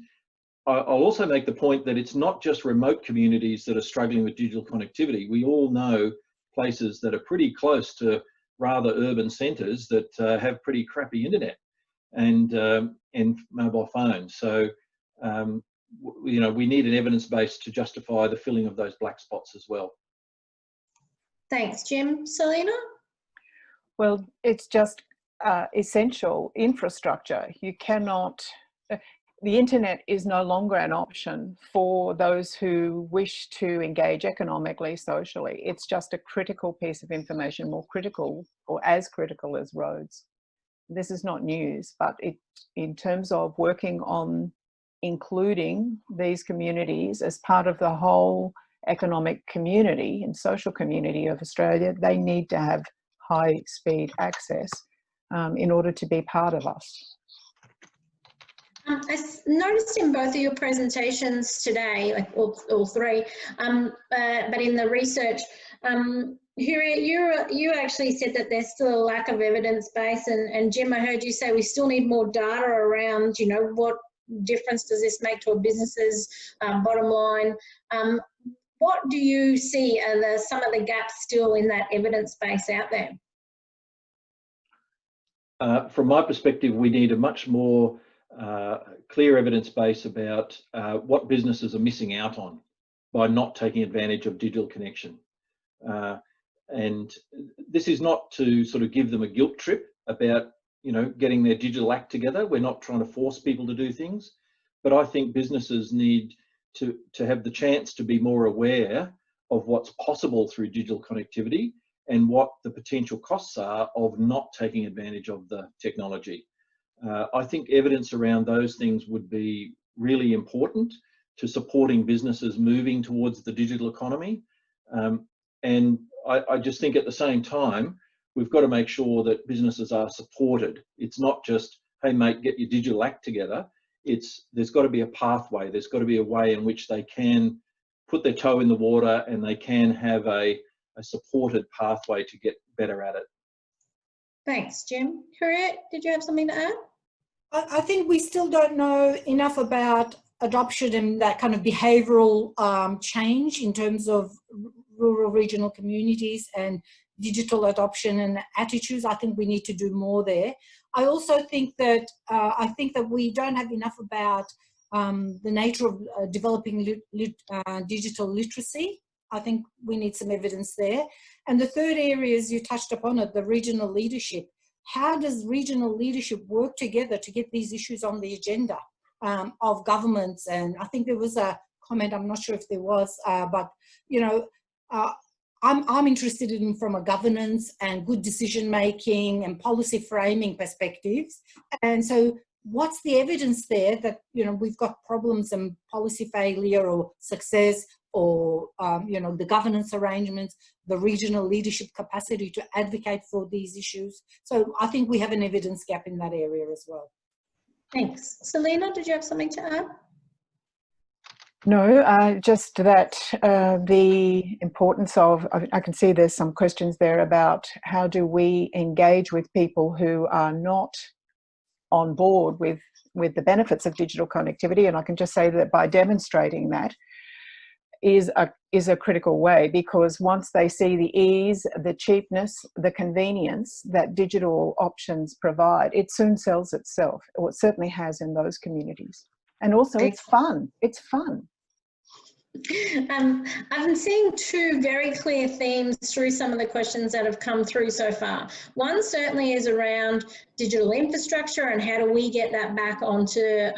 I'll also make the point that it's not just remote communities that are struggling with digital connectivity. We all know places that are pretty close to rather urban centres that have pretty crappy internet and mobile phones. So, you know, we need an evidence base to justify the filling of those black spots as well. Thanks, Jim. Saleena? Well, it's just essential infrastructure. You cannot, the internet is no longer an option for those who wish to engage economically, socially. It's just a critical piece of information, more critical or as critical as roads. This is not news, but in terms of working on including these communities as part of the whole economic community and social community of Australia, they need to have high-speed access in order to be part of us. I noticed in both of your presentations today, like all three, but in the research, Hurriyet, you actually said that there's still a lack of evidence base, and Jim, I heard you say we still need more data around, you know, what difference does this make to a business's bottom line. What do you see are some of the gaps still in that evidence base out there? From my perspective, we need a much more clear evidence base about what businesses are missing out on by not taking advantage of digital connection. And this is not to sort of give them a guilt trip about, you know, getting their digital act together. We're not trying to force people to do things, but I think businesses need to have the chance to be more aware of what's possible through digital connectivity and what the potential costs are of not taking advantage of the technology. I think evidence around those things would be really important to supporting businesses moving towards the digital economy. And I just think at the same time, we've got to make sure that businesses are supported. It's not just, hey mate, get your digital act together. There's got to be a pathway. There's got to be a way in which they can put their toe in the water and they can have a supported pathway to get better at it. Thanks, Jim. Hurriyet, did you have something to add? I think we still don't know enough about adoption and that kind of behavioural change in terms of rural regional communities and digital adoption and attitudes. I think we need to do more there. I also think that we don't have enough about the nature of developing digital literacy. I think we need some evidence there. And the third area is, you touched upon it, the regional leadership. How does regional leadership work together to get these issues on the agenda of governments? And I think there was a comment, I'm not sure if there was, but, you know, I'm interested in from a governance and good decision making and policy framing perspectives. And so what's the evidence there that, you know, we've got problems and policy failure or success, or, you know, the governance arrangements, the regional leadership capacity to advocate for these issues. So I think we have an evidence gap in that area as well. Thanks. Saleena, did you have something to add? No, just that the importance of, I can see there's some questions there about how do we engage with people who are not on board with the benefits of digital connectivity. And I can just say that by demonstrating that is a critical way, because once they see the ease, the cheapness, the convenience that digital options provide, it soon sells itself, or it certainly has in those communities. And also it's fun. It's fun. I've been seeing two very clear themes through some of the questions that have come through so far. One certainly is around digital infrastructure and how do we get that back onto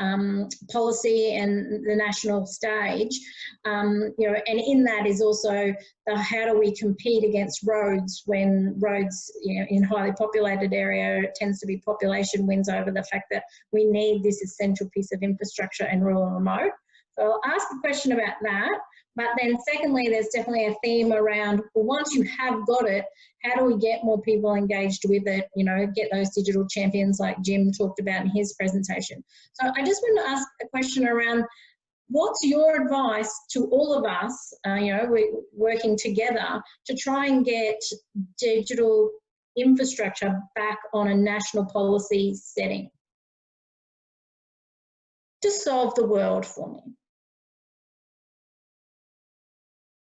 policy and the national stage. You know, and in that is also the how do we compete against roads when roads, you know, in highly populated area, it tends to be population wins over the fact that we need this essential piece of infrastructure in rural and remote. So I'll ask a question about that, but then secondly, there's definitely a theme around, well, once you have got it, how do we get more people engaged with it, you know, get those digital champions like Jim talked about in his presentation. So I just want to ask a question around, what's your advice to all of us, you know, we're working together to try and get digital infrastructure back on a national policy setting? to solve the world for me.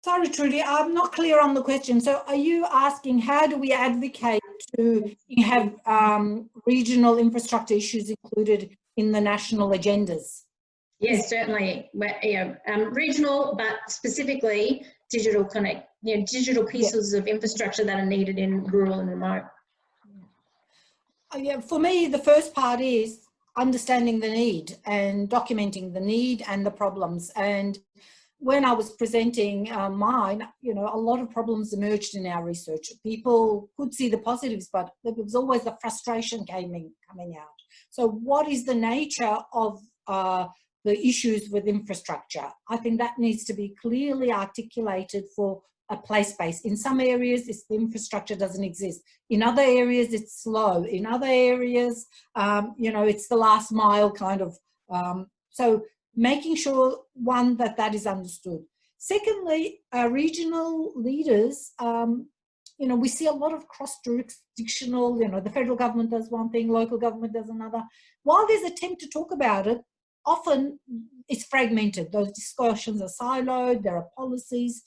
Sorry, Trudy, I'm not clear on the question. So are you asking how do we advocate to have regional infrastructure issues included in the national agendas? Yes, certainly. Regional, but specifically digital digital pieces of infrastructure that are needed in rural and remote. Yeah, for me, the first part is understanding the need and documenting the need and the problems. And when I was presenting mine, you know, a lot of problems emerged in our research. People could see the positives, but there was always the frustration coming out. So what is the nature of the issues with infrastructure? I think that needs to be clearly articulated for a place-based. In some areas, the infrastructure doesn't exist. In other areas, it's slow. In other areas, you know, it's the last mile kind of. So making sure, one, that is understood. Secondly, regional leaders, you know, we see a lot of cross-jurisdictional, you know, the federal government does one thing, local government does another. While there's attempt to talk about it, often it's fragmented. Those discussions are siloed, there are policies,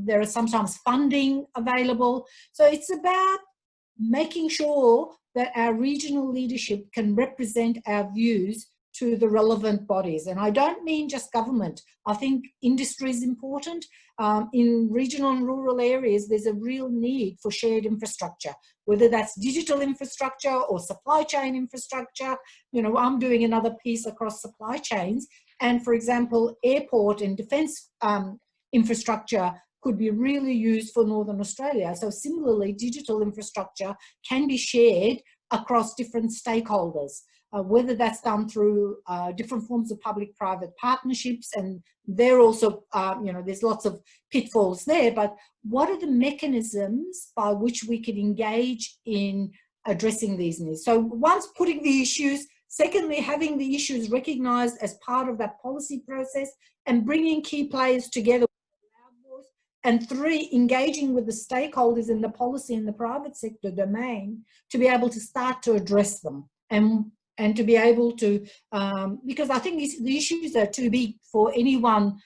there are sometimes funding available. So it's about making sure that our regional leadership can represent our views to the relevant bodies. And I don't mean just government. I think industry is important. In regional and rural areas, there's a real need for shared infrastructure, whether that's digital infrastructure or supply chain infrastructure. You know, I'm doing another piece across supply chains. And for example, airport and defence infrastructure could be really used for Northern Australia. So similarly, digital infrastructure can be shared across different stakeholders. Whether that's done through different forms of public-private partnerships, and they're also, you know, there's lots of pitfalls there, but what are the mechanisms by which we can engage in addressing these needs? So once putting the issues, secondly, having the issues recognised as part of that policy process and bringing key players together with a loud voice, and three, engaging with the stakeholders in the policy and the private sector domain to be able to start to address them. And to be able to, because I think the issues are too big for any one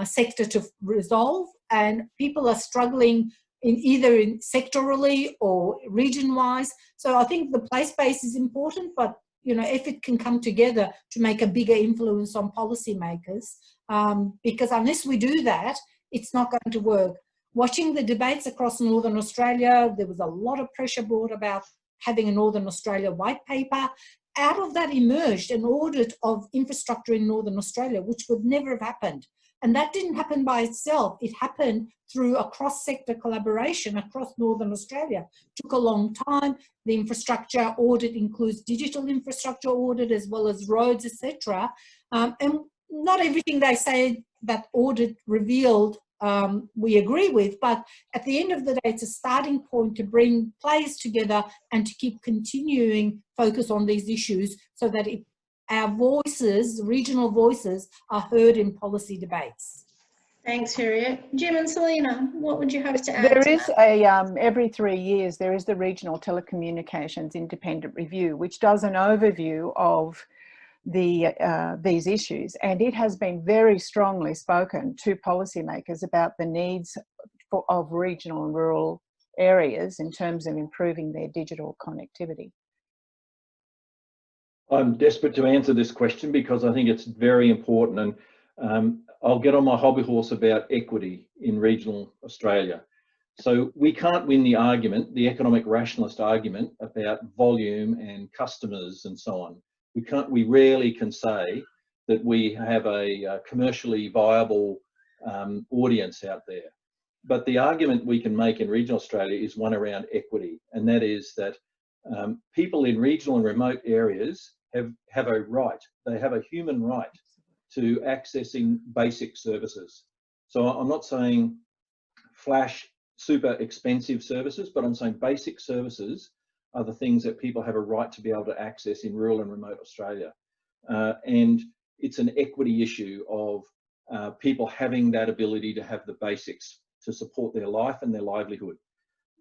sector to resolve, and people are struggling either sectorally or region-wise. So I think the place-based is important, but you know, if it can come together to make a bigger influence on policymakers, because unless we do that, it's not going to work. Watching the debates across Northern Australia, there was a lot of pressure brought about having a Northern Australia white paper. Out of that emerged an audit of infrastructure in Northern Australia, which would never have happened. And that didn't happen by itself. It happened through a cross-sector collaboration across Northern Australia. It took a long time. The infrastructure audit includes digital infrastructure audit as well as roads, etc. And not everything they say that audit revealed we agree with, but at the end of the day, it's a starting point to bring players together and to keep continuing focus on these issues so that our voices, regional voices, are heard in policy debates. Thanks, Hurriyet. Jim and Saleena, what would you have to add? There is every 3 years, there is the Regional Telecommunications Independent Review, which does an overview of these issues, and it has been very strongly spoken to policymakers about the needs of regional and rural areas in terms of improving their digital connectivity. I'm desperate to answer this question because I think it's very important, and I'll get on my hobby horse about equity in regional Australia. So we can't win the argument, the economic rationalist argument about volume and customers and so on. We rarely can say that we have a commercially viable audience out there. But the argument we can make in regional Australia is one around equity, and that is that people in regional and remote areas have a right, they have a human right to accessing basic services. So I'm not saying flash, super expensive services, but I'm saying basic services are the things that people have a right to be able to access in rural and remote Australia. And it's an equity issue of people having that ability to have the basics to support their life and their livelihood.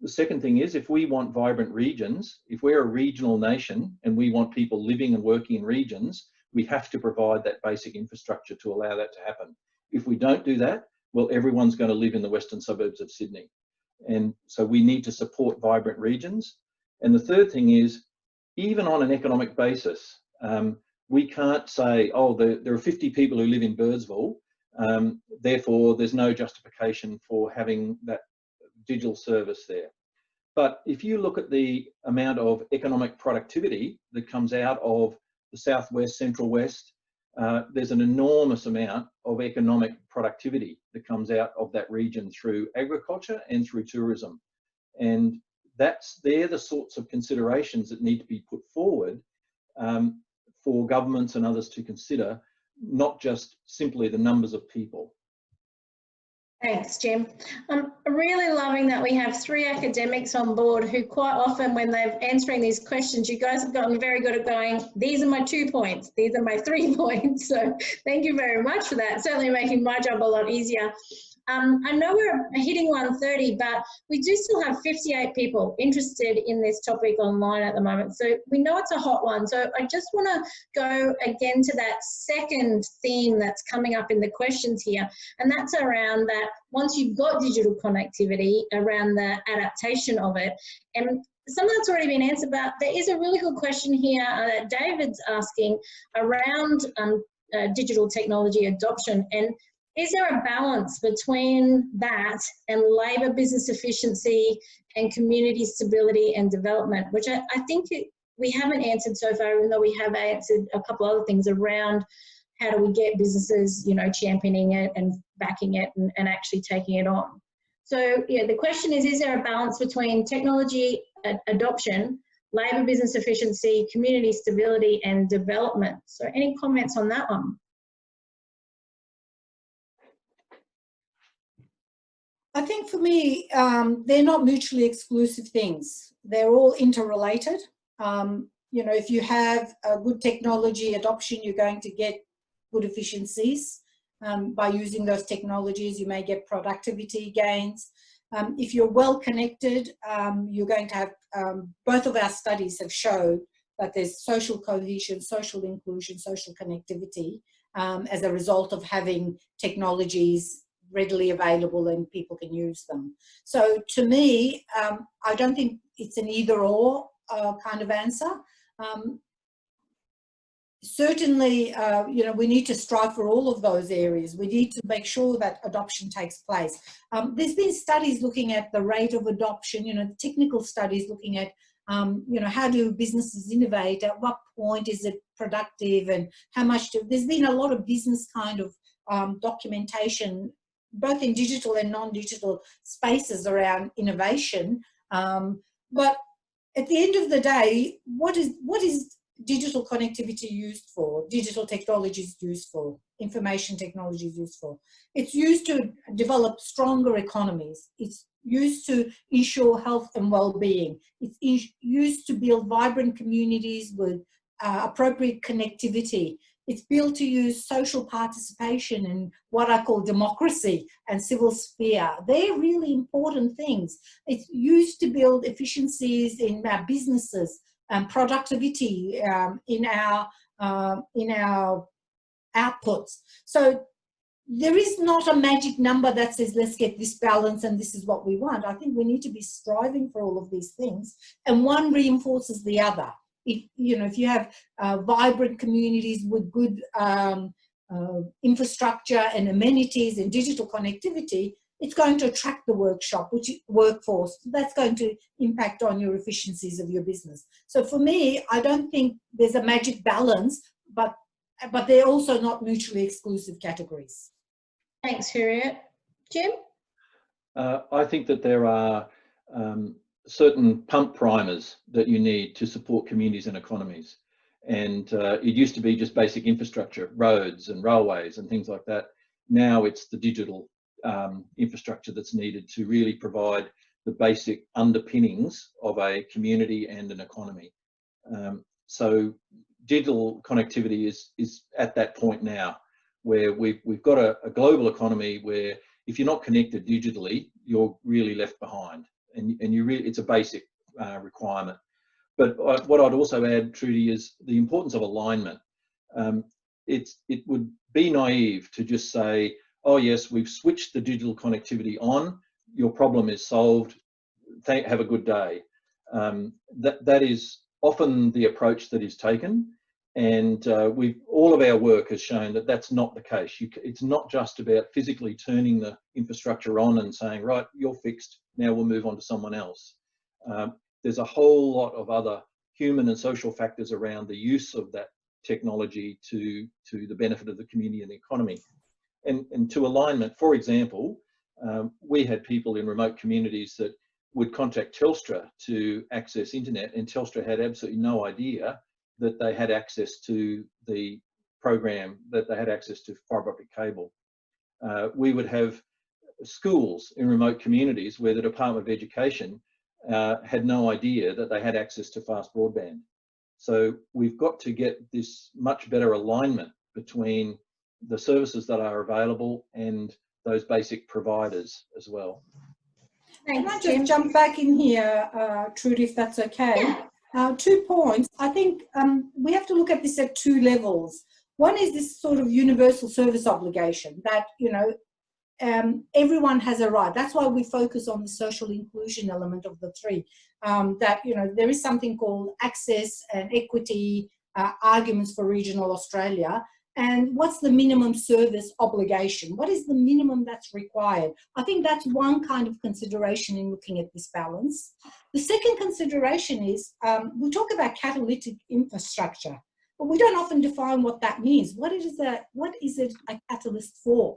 The second thing is, if we want vibrant regions, if we're a regional nation and we want people living and working in regions, we have to provide that basic infrastructure to allow that to happen. If we don't do that, well, everyone's going to live in the western suburbs of Sydney. And so we need to support vibrant regions. And the third thing is, even on an economic basis, we can't say, oh, there are 50 people who live in Birdsville, therefore there's no justification for having that digital service there. But if you look at the amount of economic productivity that comes out of the southwest, central west, there's an enormous amount of economic productivity that comes out of that region through agriculture and through tourism. And they're the sorts of considerations that need to be put forward for governments and others to consider, not just simply the numbers of people. Thanks, Jim. I'm really loving that we have 3 academics on board who quite often, when they're answering these questions, you guys have gotten very good at going, these are my 2 points, these are my 3 points. So thank you very much for that. Certainly making my job a lot easier. I know we're hitting 1:30, but we do still have 58 people interested in this topic online at the moment. So we know it's a hot one. So I just want to go again to that second theme that's coming up in the questions here. And that's around that once you've got digital connectivity, around the adaptation of it. And some of that's already been answered, but there is a really good question here that David's asking around digital technology adoption. And is there a balance between that and labour business efficiency and community stability and development, which I think we haven't answered so far, even though we have answered a couple other things around how do we get businesses, you know, championing it and backing it and actually taking it on. So yeah, the question is there a balance between technology adoption, labour business efficiency, community stability and development? So any comments on that one? I think for me, they're not mutually exclusive things. They're all interrelated. You know, if you have a good technology adoption, you're going to get good efficiencies. By using those technologies, you may get productivity gains. If you're well connected, you're going to have, both of our studies have showed that there's social cohesion, social inclusion, social connectivity as a result of having technologies readily available and people can use them. So to me, I don't think it's an either or kind of answer. Certainly, you know, we need to strive for all of those areas. We need to make sure that adoption takes place. There's been studies looking at the rate of adoption, you know, the technical studies looking at, you know, how do businesses innovate? At what point is it productive and how much there's been a lot of business kind of documentation, both in digital and non-digital spaces around innovation. But at the end of the day, what is digital connectivity used for? Digital technology is used for, information technology is used for. It's used to develop stronger economies. It's used to ensure health and well-being. It's used to build vibrant communities with appropriate connectivity. It's built to use social participation and what I call democracy and civil sphere. They're really important things. It's used to build efficiencies in our businesses and productivity in our outputs. So there is not a magic number that says let's get this balance and this is what we want. I think we need to be striving for all of these things, and one reinforces the other. If you have vibrant communities with good infrastructure and amenities and digital connectivity, it's going to attract the workforce. That's going to impact on your efficiencies of your business. So for me, I don't think there's a magic balance, but they're also not mutually exclusive categories. Thanks, Hurriyet. Jim? I think that there are certain pump primers that you need to support communities and economies. And it used to be just basic infrastructure, roads and railways and things like that. Now it's the digital infrastructure that's needed to really provide the basic underpinnings of a community and an economy. So digital connectivity is at that point now where we've got a global economy where if you're not connected digitally, you're really left behind. And it's a basic requirement. But what I'd also add, Trudy, is the importance of alignment. it would be naive to just say, oh yes, we've switched the digital connectivity on, your problem is solved, have a good day. That is often the approach that is taken, and all of our work has shown that that's not the case. It's not just about physically turning the infrastructure on and saying, right, you're fixed, now we'll move on to someone else. There's a whole lot of other human and social factors around the use of that technology to the benefit of the community and the economy. And to alignment, for example, we had people in remote communities that would contact Telstra to access internet, and Telstra had absolutely no idea that they had access to the program, that they had access to fibre optic cable. We would have schools in remote communities where the Department of Education had no idea that they had access to fast broadband. So we've got to get this much better alignment between the services that are available and those basic providers as well. Thanks, Can I Jim. just jump back in here, Trudy, if that's okay? Yeah. 2 points. I think we have to look at this at 2 levels. One is this sort of universal service obligation that, you know, everyone has a right. That's why we focus on the social inclusion element of the 3. That, you know, there is something called access and equity arguments for regional Australia. And what's the minimum service obligation? What is the minimum that's required? I think that's one kind of consideration in looking at this balance. The second consideration is we talk about catalytic infrastructure, but we don't often define what that means. What is it a catalyst for?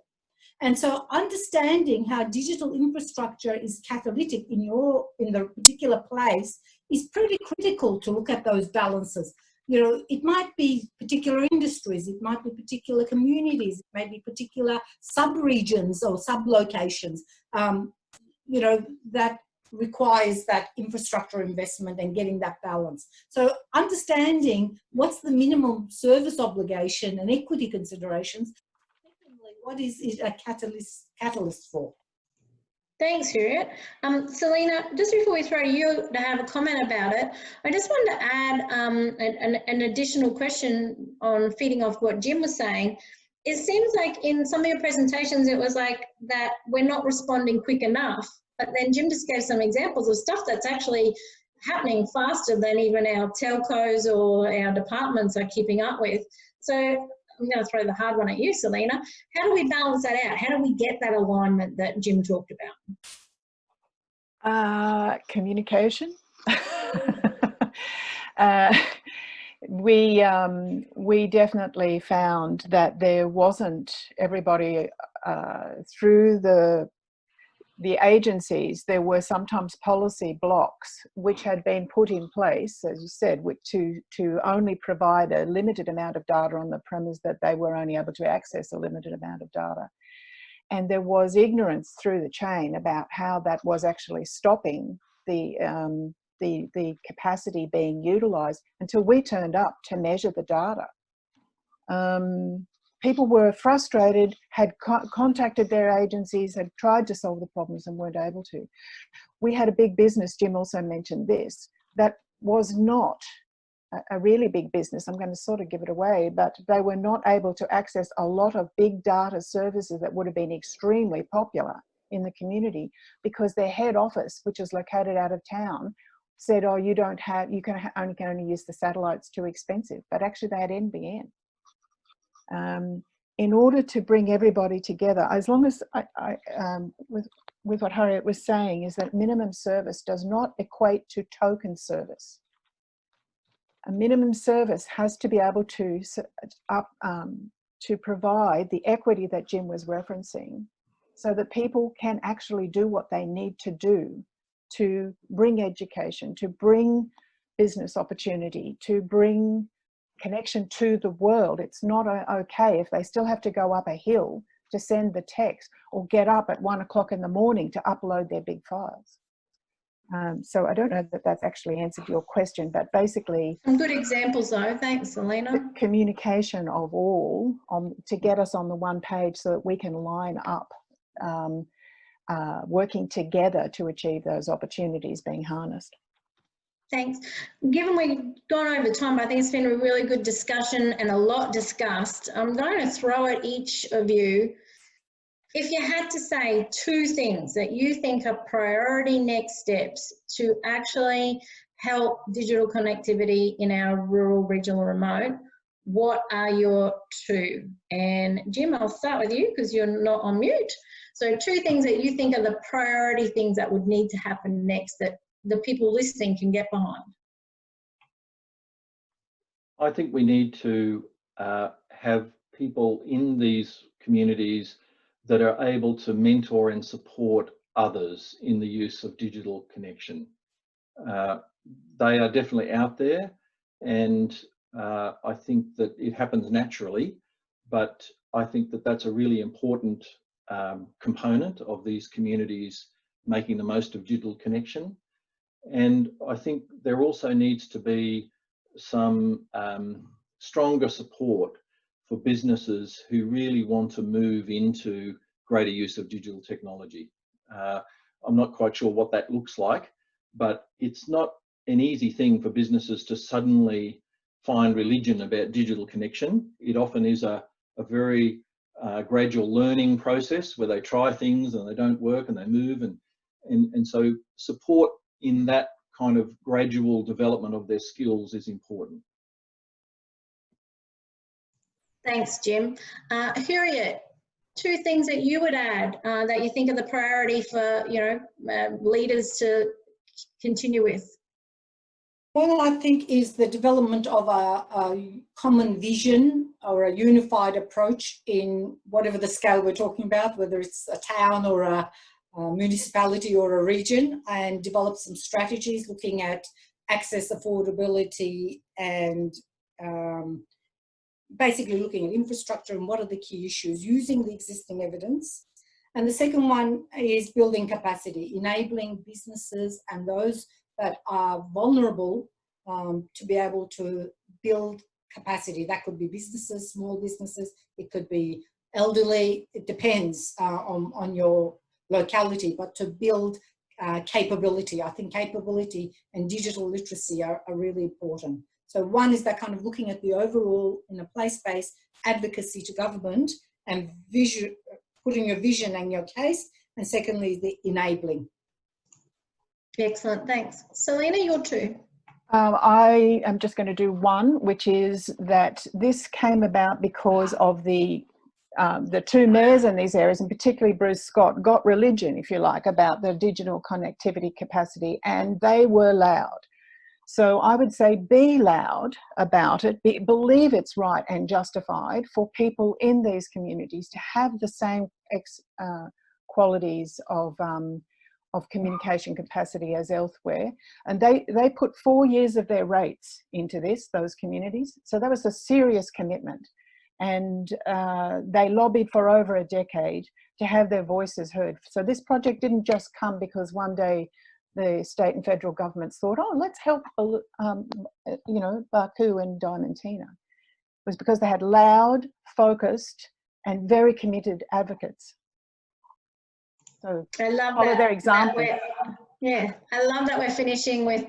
And so understanding how digital infrastructure is catalytic in the particular place is pretty critical to look at those balances. You know, it might be particular industries, it might be particular communities, it may be particular sub-regions or sub-locations, you know, that requires that infrastructure investment and getting that balance. So understanding what's the minimum service obligation and equity considerations. What is it a catalyst for? Thanks, Hurriyet. Saleena, just before we throw to you to have a comment about it, I just wanted to add an additional question on feeding off what Jim was saying. It seems like in some of your presentations, it was like that we're not responding quick enough, but then Jim just gave some examples of stuff that's actually happening faster than even our telcos or our departments are keeping up with. So I'm going to throw the hard one at you, Saleena. How do we balance that out? How do we get that alignment that Jim talked about? Communication. We definitely found that there wasn't everybody through the agencies. There were sometimes policy blocks which had been put in place, as you said, to only provide a limited amount of data on the premise that they were only able to access a limited amount of data. And there was ignorance through the chain about how that was actually stopping the capacity being utilised until we turned up to measure the data. People were frustrated, had contacted their agencies, had tried to solve the problems and weren't able to. We had a big business, Jim also mentioned this, that was not a really big business. I'm going to sort of give it away, but they were not able to access a lot of big data services that would have been extremely popular in the community because their head office, which is located out of town, said, oh, you can only use the satellites, too expensive. But actually they had NBN. In order to bring everybody together, as long as with what Hurriyet was saying, is that minimum service does not equate to token service. A minimum service has to be able to provide the equity that Jim was referencing, so that people can actually do what they need to do to bring education, to bring business opportunity, to bring connection to the world. It's not okay if they still have to go up a hill to send the text or get up at 1 o'clock in the morning to upload their big files. So I don't know that that's actually answered your question, but basically Some good examples though. Thanks, Saleena. the communication of all to get us on the one page so that we can line up working together to achieve those opportunities being harnessed. Thanks. Given we've gone over time, I think it's been a really good discussion and a lot discussed. I'm going to throw at each of you. If you had to say 2 things that you think are priority next steps to actually help digital connectivity in our rural, regional, remote, what are your 2? And Jim, I'll start with you because you're not on mute. So 2 things that you think are the priority things that would need to happen next that the people listening can get behind. I think we need to have people in these communities that are able to mentor and support others in the use of digital connection. They are definitely out there, and I think that it happens naturally, but I think that that's a really important component of these communities making the most of digital connection. And I think there also needs to be some stronger support for businesses who really want to move into greater use of digital technology. I'm not quite sure what that looks like, but it's not an easy thing for businesses to suddenly find religion about digital connection. It often is a very gradual learning process where they try things and they don't work and they move, and so support in that kind of gradual development of their skills is important. Thanks, Jim. Hurriyet, 2 things that you would add that you think are the priority for leaders to continue with? Well, I think is the development of a common vision or a unified approach in whatever the scale we're talking about, whether it's a town or a municipality or a region, and develop some strategies looking at access, affordability, and basically looking at infrastructure and what are the key issues using the existing evidence. And the second one is building capacity, enabling businesses and those that are vulnerable to be able to build capacity. That could be businesses, small businesses, it could be elderly, it depends on your locality, but to build capability. I think capability and digital literacy are really important. So one is that kind of looking at the overall in a place-based advocacy to government and vision, putting your vision and your case, and secondly, the enabling. Excellent, thanks. Saleena, your 2. I am just going to do 1, which is that this came about because of the 2 mayors in these areas, and particularly Bruce Scott, got religion, if you like, about the digital connectivity capacity, and they were loud. So I would say be loud about it, believe it's right and justified for people in these communities to have the same qualities of communication capacity as elsewhere. And they put 4 years of their rates into this, those communities. So that was a serious commitment. And they lobbied for over a decade to have their voices heard. So this project didn't just come because one day the state and federal governments thought, oh, let's help, Barcoo and Diamantina. It was because they had loud, focused, and very committed advocates. So I love follow that, their example. Yeah, I love that we're finishing with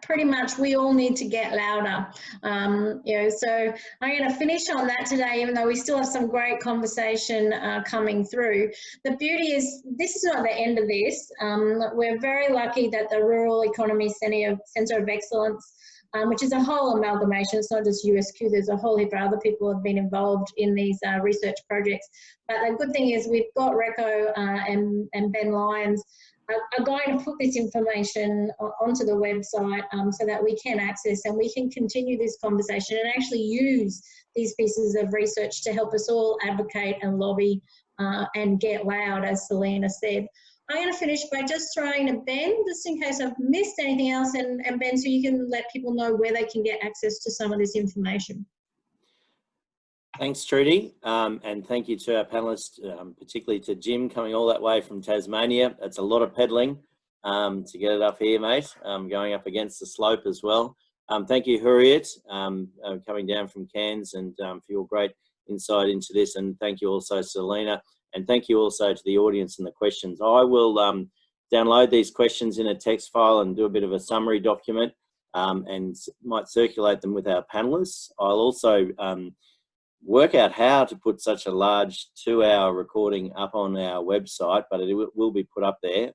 pretty much we all need to get louder. So I'm going to finish on that today, even though we still have some great conversation coming through. The beauty is this is not the end of this. We're very lucky that the Rural Economies Centre of Excellence, which is a whole amalgamation, it's not just USQ, there's a whole heap of other people who have been involved in these research projects. But the good thing is we've got RECoE and Ben Lyons are going to put this information onto the website so that we can access and we can continue this conversation and actually use these pieces of research to help us all advocate and lobby and get loud, as Saleena said. I'm going to finish by just throwing to Ben, just in case I've missed anything else, and Ben, so you can let people know where they can get access to some of this information. Thanks, Trudy, and thank you to our panellists, particularly to Jim coming all that way from Tasmania. That's a lot of pedalling to get it up here, mate, going up against the slope as well. Thank you, Hurriyet, coming down from Cairns, and for your great insight into this, and thank you also, Saleena, and thank you also to the audience and the questions. I will download these questions in a text file and do a bit of a summary document and might circulate them with our panelists. I'll also work out how to put such a large 2-hour recording up on our website, but it will be put up there.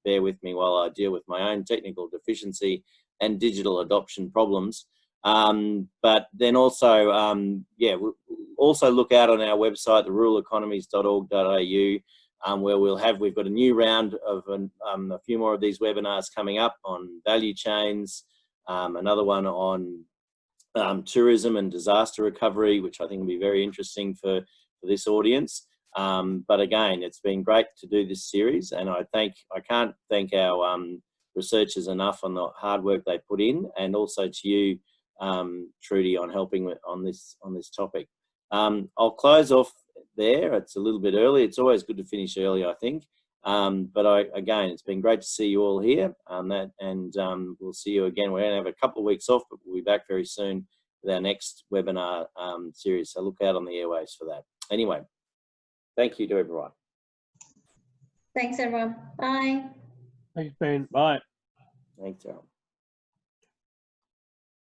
Bear with me while I deal with my own technical deficiency and digital adoption problems. But then also, we'll also look out on our website, the ruraleconomies.org.au, where we've got a new round of a few more of these webinars coming up on value chains, another one on tourism and disaster recovery, which I think will be very interesting for this audience. But again, it's been great to do this series, and I can't thank our researchers enough on the hard work they put in, and also to you, Trudy, on helping on this topic. I'll close off there. It's a little bit early. It's always good to finish early, I think. But again, it's been great to see you all here, and we'll see you again. We're going to have a couple of weeks off, but we'll be back very soon with our next webinar series. So look out on the airwaves for that. Anyway, thank you to everyone. Thanks, everyone. Bye. Thanks, Ben. Bye. Thanks, Errol.